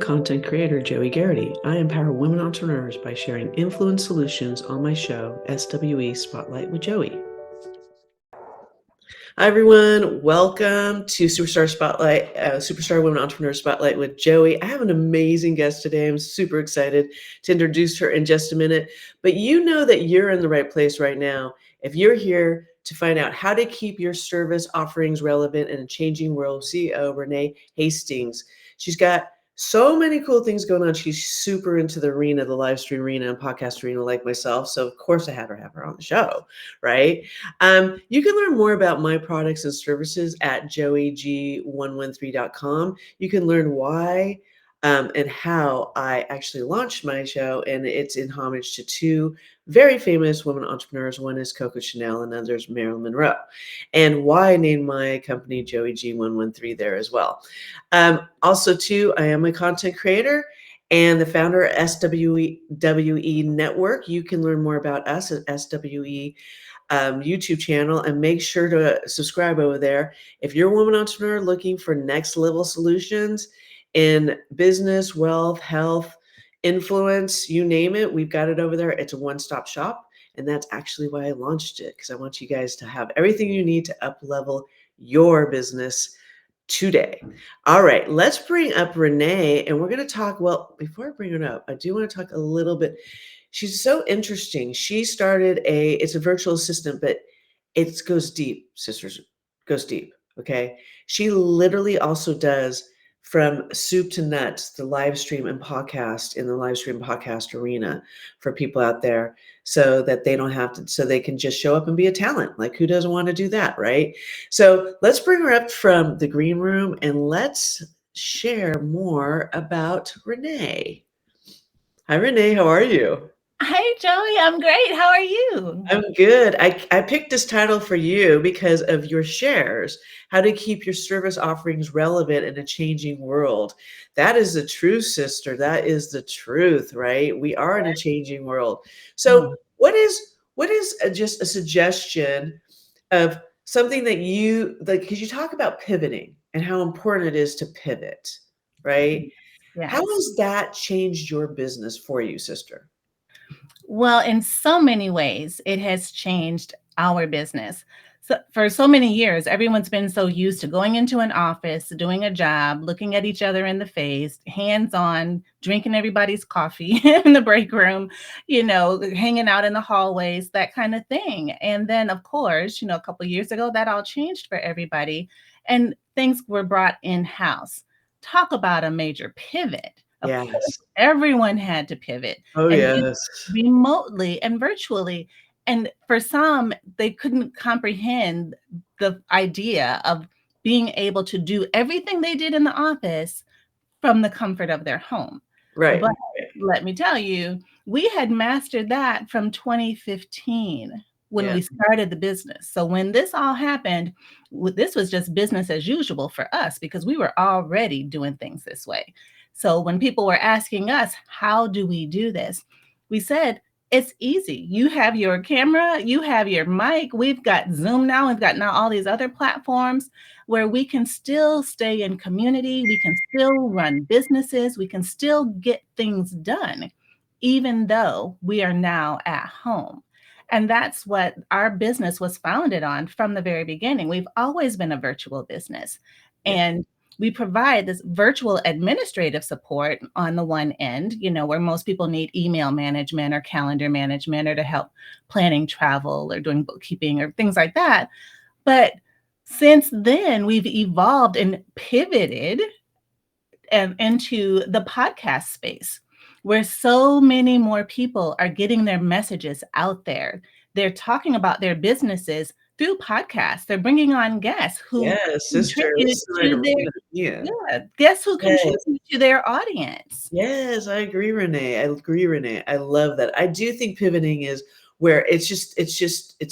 Content creator Joey Garrity. I empower women entrepreneurs by sharing influence solutions on my show, SWE Spotlight with Joie. Hi, everyone. Welcome to Superstar Women Entrepreneur Spotlight with Joey. I have an amazing guest today. I'm super excited to introduce her in just a minute. But you know that you're in the right place right now if you're here to find out how to keep your service offerings relevant in a changing world. CEO Renee Hastings. She's got so many cool things going on. She's super into the arena, the live stream arena and podcast arena like myself. So of course I had to have her on the show, right? You can learn more about my products and services at joeyg113.com. You can learn why and how I actually launched my show, and it's in homage to two very famous women entrepreneurs. One is Coco Chanel and the other is Marilyn Monroe, and why I named my company Joey G113 there as well. Also, too, I am a content creator and the founder of SWE Network. You can learn more about us at SWE YouTube channel and make sure to subscribe over there. If you're a woman entrepreneur looking for next level solutions in business, wealth, health, influence, you name it, we've got it over there. It's a one-stop shop. And that's actually why I launched it, because I want you guys to have everything you need to up level your business today. All right, let's bring up Renee and we're going to talk. Well, before I bring her up, I do want to talk a little bit. She's so interesting. She started it's a virtual assistant, but it goes deep, sisters, goes deep. Okay. She literally also does from soup to nuts, the live stream and podcast in the live stream podcast arena for people out there so that they don't have to, so they can just show up and be a talent. Like who doesn't want to do that? Right. So let's bring her up from the green room and let's share more about Renee. Hi, Renee. How are you? Hi, Joey. I'm great. How are you? I'm good. I picked this title for you because of your shares, how to keep your service offerings relevant in a changing world. That is the truth, sister. That is the truth, right? We are in a changing world. So, Mhm. what is just a suggestion of something that you like? Because you talk about pivoting and how important it is to pivot, right? How Yes. has that changed your business for you, sister? Well, in so many ways, it has changed our business. So, for so many years, everyone's been so used to going into an office, doing a job, looking at each other in the face, hands on, drinking everybody's coffee in the break room, hanging out in the hallways, that kind of thing. And then, of course, a couple of years ago, that all changed for everybody and things were brought in house. Talk about a major pivot. Of course, Yes. everyone had to pivot Oh, and use yes. remotely and virtually. And for some, they couldn't comprehend the idea of being able to do everything they did in the office from the comfort of their home. Right. But let me tell you, we had mastered that from 2015 when Yeah. we started the business. So when this all happened, this was just business as usual for us because we were already doing things this way. So when people were asking us, how do we do this? We said, it's easy. You have your camera, you have your mic. We've got Zoom now. We've got now all these other platforms where we can still stay in community, we can still run businesses, we can still get things done, even though we are now at home. And that's what our business was founded on from the very beginning. We've always been a virtual business. Yeah. And we provide this virtual administrative support on the one end, where most people need email management or calendar management or to help planning travel or doing bookkeeping or things like that. But since then, we've evolved and pivoted into the podcast space where so many more people are getting their messages out there. They're talking about their businesses through podcasts. They're bringing on guests who Yes, sister. contribute Listen, to their yeah. guests who Yes. contribute to their audience. Yes, I agree, Renee. I agree, Renee. I love that. I do think pivoting is where it's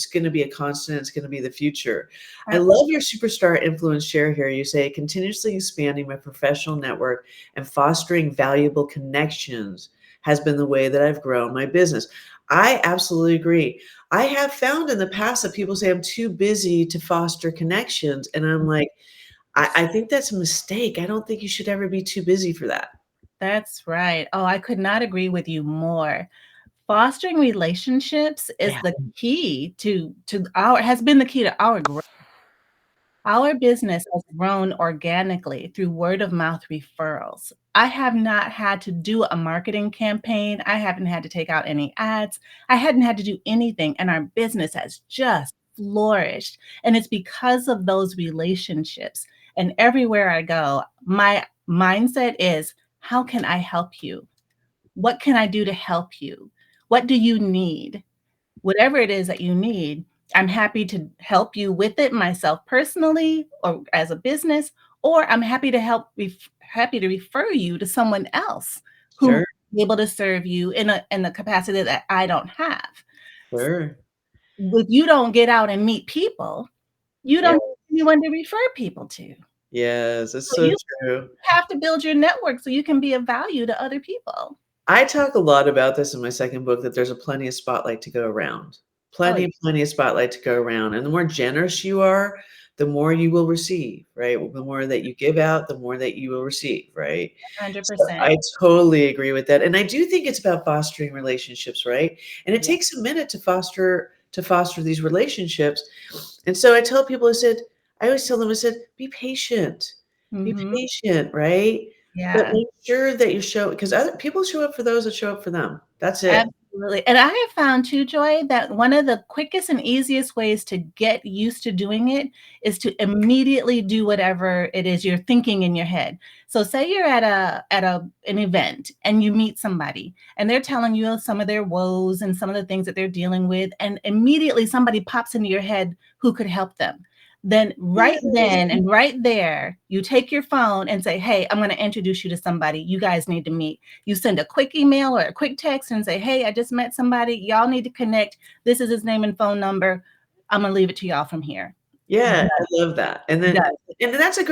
going to be a constant. It's going to be the future. I love your superstar influence share here. You say continuously expanding my professional network and fostering valuable connections has been the way that I've grown my business. I absolutely agree. I have found in the past that people say I'm too busy to foster connections. And I'm like, I think that's a mistake. I don't think you should ever be too busy for that. That's right. Oh, I could not agree with you more. Fostering relationships is Yeah, the key to our has been the key to our growth. Our business has grown organically through word of mouth referrals. I have not had to do a marketing campaign. I haven't had to take out any ads. I hadn't had to do anything, and our business has just flourished. And it's because of those relationships. And everywhere I go, my mindset is, how can I help you? What can I do to help you? What do you need? Whatever it is that you need, I'm happy to help you with it myself personally or as a business, or I'm happy to happy to refer you to someone else who sure, will be able to serve you in a capacity that I don't have. sure. If you don't get out and meet people, you don't Yeah, have anyone to refer people to. yes, it's So so you true. have to build your network so you can be of value to other people. I talk a lot about this in my second book that there's a plenty of spotlight to go around. Oh, Plenty of spotlight to go around. And the more generous you are, the more you will receive, right? The more that you give out, the more that you will receive, right? So 100%. I totally agree with that. And I do think it's about fostering relationships, right? And it Yeah. takes a minute to foster these relationships. And so I tell people, I always tell them, I said, be Mhm. patient, right? But Yeah. make sure that you show because other people show up for those that show up for them. That's it. Absolutely, and I have found too, Joy, that one of the quickest and easiest ways to get used to doing it is to immediately do whatever it is you're thinking in your head. So say you're at an event and you meet somebody and they're telling you some of their woes and some of the things that they're dealing with, and immediately somebody pops into your head who could help them. Then right Yes. then and right there, you take your phone and say, "Hey, I'm gonna introduce you to somebody you guys need to meet." You send a quick email or a quick text and say, "Hey, I just met somebody. Y'all need to connect. This is his name and phone number. I'm gonna leave it to y'all from here." Yeah, Done, I love that. done. And then that's a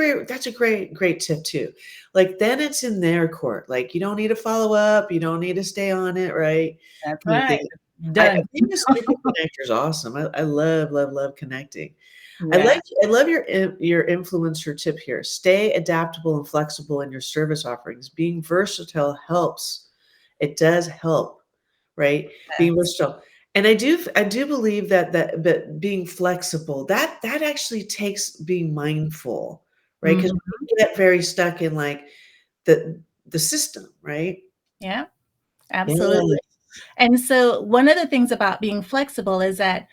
great tip too. Like then it's in their court. Like you don't need to follow up, you don't need to stay on it, right? That's Kind of right. thing. I Done. think a super connector is awesome. I love, love, love connecting. Yeah, I love your influencer tip here. Stay adaptable and flexible in your service offerings. Being versatile helps. It does help, right? Being yes. versatile. And I do believe that but being flexible, that actually takes being mindful, right? Because Mhm. we get very stuck in like the system, right? Yeah, Yeah. absolutely. And so one of the things about being flexible is that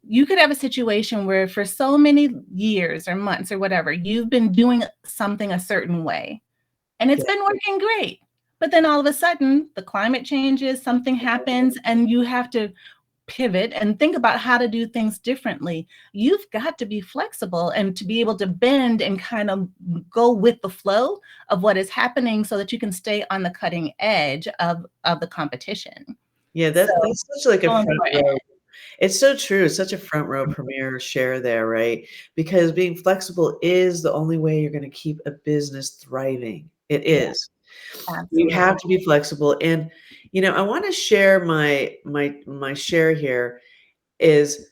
you could have a situation where for so many years or months or whatever, you've been doing something a certain way. And it's Yeah. been working great. But then all of a sudden, the climate changes, something happens, and you have to pivot and think about how to do things differently. You've got to be flexible and to be able to bend and kind of go with the flow of what is happening so that you can stay on the cutting edge of the competition. Yeah, So, that's such like a so front important. row. It's so true. It's such a front row premier share there, right? Because being flexible is the only way you're going to keep a business thriving. It Yeah, is. You absolutely. have to be flexible. And I want to share my share here is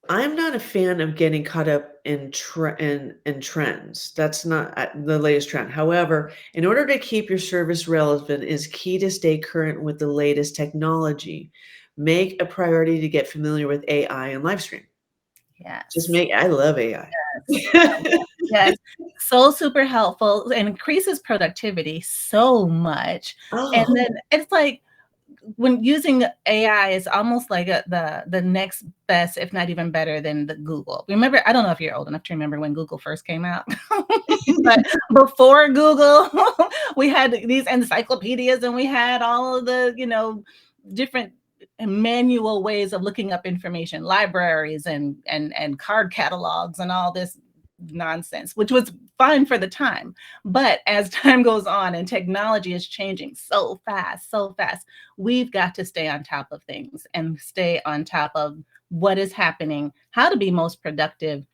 I'm not a fan of getting caught up in trends. That's not the latest trend. However, in order to keep your service relevant, is key to stay current with the latest technology. Make a priority to get familiar with AI and Livestream. Yes. I love Yes. AI. Yes. So super helpful and increases productivity so much. And Oh, then it's like when using AI is almost like the next best, if not even better than the Google. Remember, I don't know if you're old enough to remember when Google first came out, but before Google, we had these encyclopedias and we had all of the, different manual ways of looking up information, libraries and card catalogs and all this nonsense, which was fine for the time. But as time goes on and technology is changing so fast, we've got to stay on top of things and stay on top of what is happening, how to be most productive,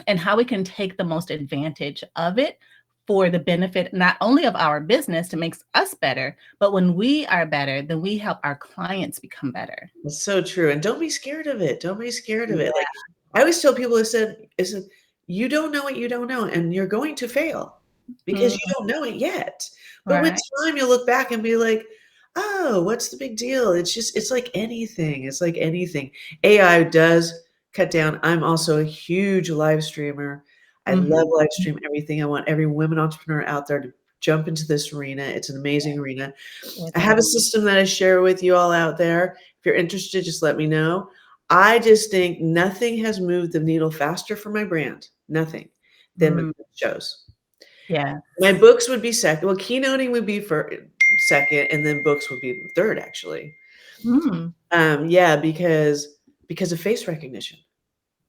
and how we can take the most advantage of it for the benefit not only of our business to make us better, but when we are better, then we help our clients become better. it's so true. And don't be scared of it. Don't be scared of it. Yeah. Like I always tell people, I said, you don't know what you don't know, and you're going to fail. because you Mhm. don't know it yet. But with Right. time, you'll look back and be like, oh, what's the big deal? It's like anything. It's like anything. AI does cut down. I'm also a huge live streamer. I love Mhm. live stream everything. I want every women entrepreneur out there to jump into this arena. It's an amazing arena. It I have a is. system that I share with you all out there. If you're interested, just let me know. I just think nothing has moved the needle faster for my brand, nothing, than my Mm, shows. yes. My books would be second. Well, keynoting would be for second, and then books would be third, actually. Mm, Yeah, because of face recognition,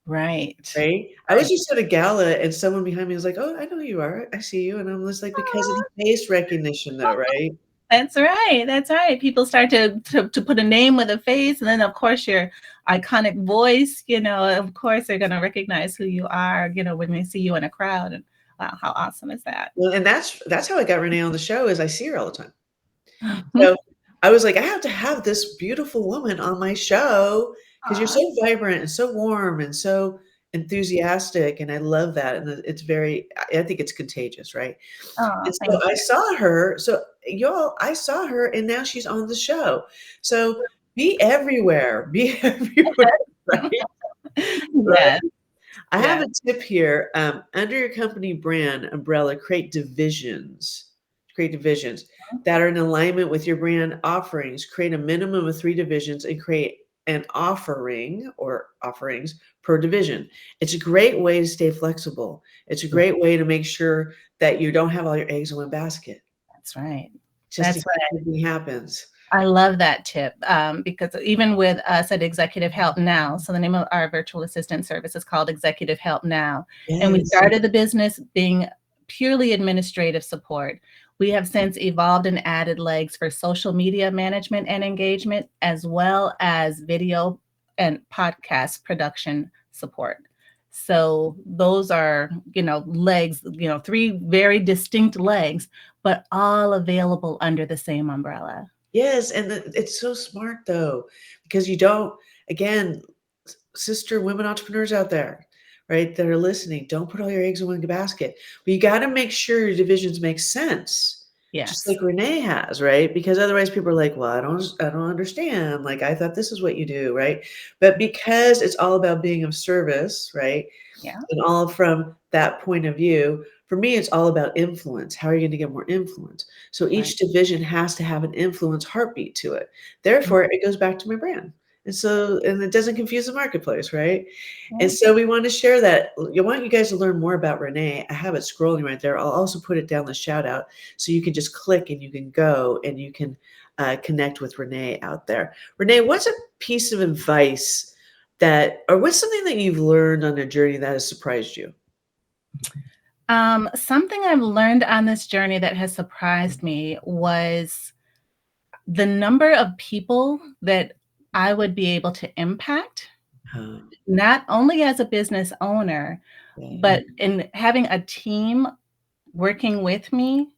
right. right? I was Right. just at a gala, and someone behind me was like, "Oh, I know who you are. I see you," and I'm just like, "Because of the face recognition, though, right?" That's right, that's right. People start to put a name with a face, and then, of course, your iconic voice, of course, they're gonna recognize who you are, when they see you in a crowd, and wow, how awesome is that? Well, and that's how I got Renee on the show. Is I see her all the time. So, I was like, "I have to have this beautiful woman on my show because 'cause you're Aw, so vibrant and so warm and so enthusiastic," and I love that, and it's very I think it's contagious, right? aw, And so thank I you. saw her so, y'all, I saw her, and now she's on the show. So, be everywhere, be everywhere, right? Yes, I have yes. a tip here. Under your company brand umbrella, create divisions that are in alignment with your brand offerings. Create a minimum of 3 divisions and create an offering or offerings per division. It's a great way to stay flexible. It's a Yeah, great way to make sure that you don't have all your eggs in one basket, that's right. just in That's case right. something happens. I love that tip, because even with us at Executive Help Now, so the name of our virtual assistant service is called Executive Help Now, and we Yes. started the business being purely administrative support. We have since evolved and added legs for social media management and engagement, as well as video and podcast production support. So those are, legs, 3 very distinct legs, but all available under the same umbrella. Yes, and it's so smart though, because you don't again, sister women entrepreneurs out there, right, that are listening, don't put all your eggs in one basket. But you gotta make sure your divisions make sense, just Yes. like Renee has, right? Because otherwise people are like, "Well, I don't understand. Like, I thought this is what you do," right? But because it's all about being of service, right? Yeah, And all from that point of view, for me, it's all about influence. How are you going to get more influence? So right. each division has to have an influence heartbeat to it. Mm, Therefore, it goes back to my brand. And it doesn't confuse the marketplace, right? And yeah, so we want to share that. I want you guys to learn more about Renee. I have it scrolling right there. I'll also put it down the shout out so you can just click and you can go and you can connect with Renee out there. Renee, what's a piece of advice or what's something that you've learned on a journey that has surprised you? something I've learned on this journey that has surprised me was the number of people that I would be able to impact, Um, not only as a business owner, yeah, but in having a team working with me,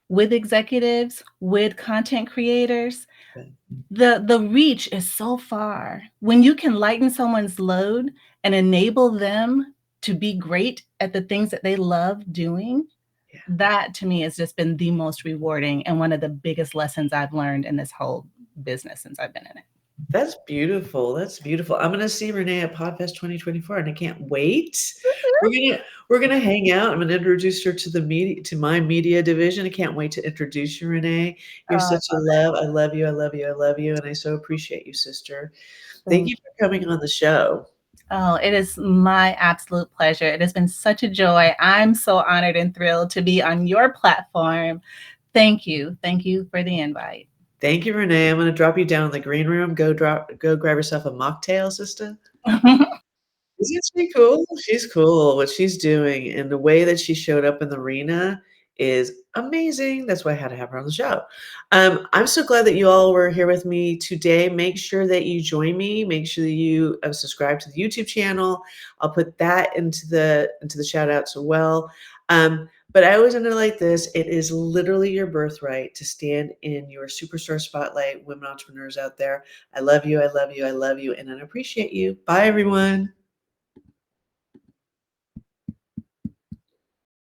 with executives, with content creators. yeah, The reach is so far. When you can lighten someone's load and enable them to be great at the things that they love doing, yeah. that to me has just been the most rewarding and one of the biggest lessons I've learned in this whole business since I've been in it. That's beautiful. That's beautiful. I'm gonna see Renee at Podfest 2024, and I can't wait. We're gonna hang out. I'm gonna introduce her to my media division. I can't wait to introduce you, Renee. You're Oh, such a love. I love you. I love you. I love you, and I so appreciate you, sister. Thank thank you you. for coming on the show. Oh, it is my absolute pleasure. It has been such a joy. I'm so honored and thrilled to be on your platform. Thank you. Thank you for the invite. Thank you, Renee. I'm gonna drop you down in the green room. Go grab yourself a mocktail, sister. Isn't she cool? She's cool. What she's doing and the way that she showed up in the arena is amazing. That's why I had to have her on the show. I'm so glad that you all were here with me today. Make sure that you join me. Make sure that you subscribe to the YouTube channel. I'll put that into the shout outs as well. But I always end it like this. It is literally your birthright to stand in your superstar spotlight, women entrepreneurs out there. I love you. I love you. I love you. And I appreciate you. Bye, everyone.